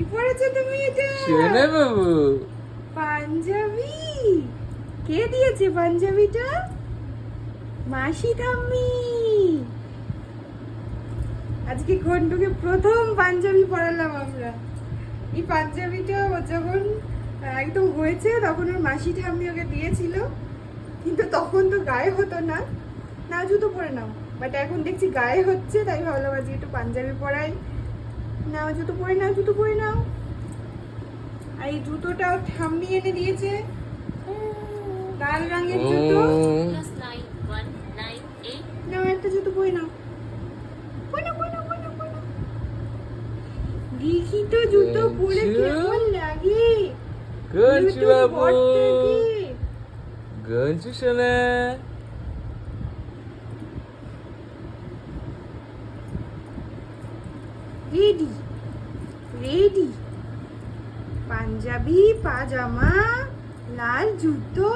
কি পরেছো তুমি এটা? সোনা বাবু। পাঞ্জাবি। কে দিয়েছে পাঞ্জাবিটা? মাসি ঠাম্মি। আজকে ঘন্টুকে প্রথম পাঞ্জাবি পরালাম আমরা। এই পাঞ্জাবিটা ও যখন একদম হয়েছে তখন ওর মাসি ঠাম্মি ওকে দিয়েছিল, কিন্তু তখন তো গায়ে হতো না। না জুতো পরে নাও, বাট এখন দেখছি গায়ে হচ্ছে, তাই ভাবলাম আজকে একটু পাঞ্জাবি পরাই। নাও জুতো পরে নাও, জুতো পরে নাও। আর এই জুতোটাও ঠাম্মি এনে দিয়েছে, লাল রঙের জুতো। নাও একটা জুতো পরে নাও, পরে নাও, পরে নাও, পরে নাও, পরে নাও। দেখি তো জুতো পরে কেমন লাগে। গঞ্জু বাবু। বটটাকে। গঞ্জু সোনা। Ready ready. পাঞ্জাবি, পাজামা, লাল জুতো,